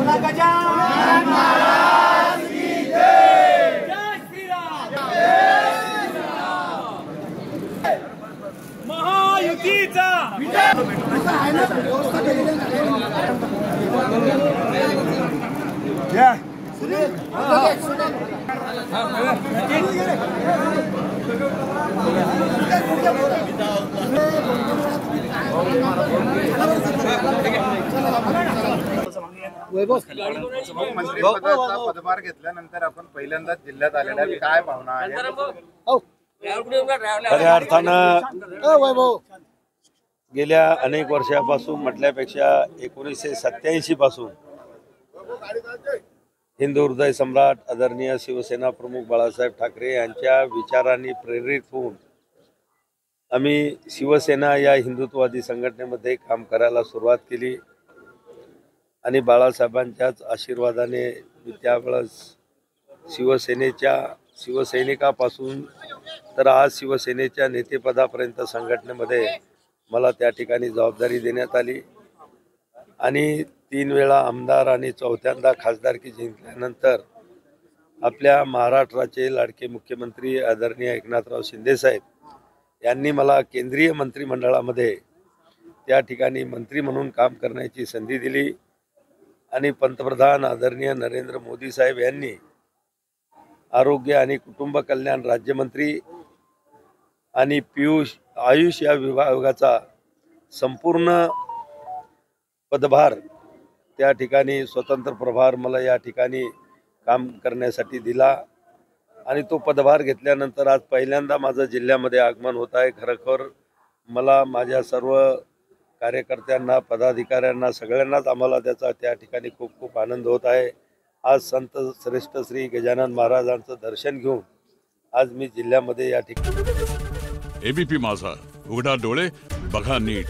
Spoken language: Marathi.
बोला गजानन महाराज की जय। जय श्री राम। जय श्री राम। महायुतीचा मंत्रिपदाचा पदभार घेतल्यानंतर आपण पहिल्यांदाच जिल्ह्यात आलेला काय भावना आहे? खऱ्या अर्थानं गेल्या अनेक वर्षापासून म्हटल्यापेक्षा 1987 पासून हिंदू हृदय सम्राट आदरणीय शिवसेना प्रमुख बाळासाहेब ठाकरे यांच्या विचारांनी प्रेरित होऊन आम्ही शिवसेना या हिंदुत्ववादी संघटनेमध्ये काम करायला सुरुवात केली आणि बाळासाहेबांच्याच आशीर्वादाने मी त्यावेळेस शिवसैनिकापासून तर आज शिवसेनेच्या नेतेपदापर्यंत संघटनेमध्ये मला त्या ठिकाणी जबाबदारी देण्यात आली आणि 3 वेळा आमदार आणि 4थ्यांदा खासदारकी जिंकल्यानंतर आपल्या महाराष्ट्राचे लाडके मुख्यमंत्री आदरणीय एकनाथराव शिंदेसाहेब यांनी मला केंद्रीय मंत्रिमंडळामध्ये त्या ठिकाणी मंत्री म्हणून काम करण्याची संधी दिली आणि पंतप्रधान आदरणीय नरेंद्र मोदी साहेब यांनी आरोग्य आणि कुटुंब कल्याण राज्यमंत्री आणि आयुष या विभागाचा संपूर्ण पदभार त्या ठिकाणी स्वतंत्र प्रभार मला या ठिकाणी काम करण्यासाठी दिला आणि तो पदभार घेतल्यानंतर आज पहिल्यांदा माझं जिल्ह्यामध्ये आगमन होत आहे। खरोखर मला माझ्या सर्व कार्यकर्त्यांना पदाधिकाऱ्यांना सगळ्यांनाच आम्हाला त्याचा त्या ठिकाणी खूप खूप आनंद होत आहे। आज संत श्रेष्ठ श्री गजानन महाराजांचं दर्शन घेऊन आज मी जिल्ह्यामध्ये या ठिकाणी एबीपी माझा, उघडा डोळे बघा नीट।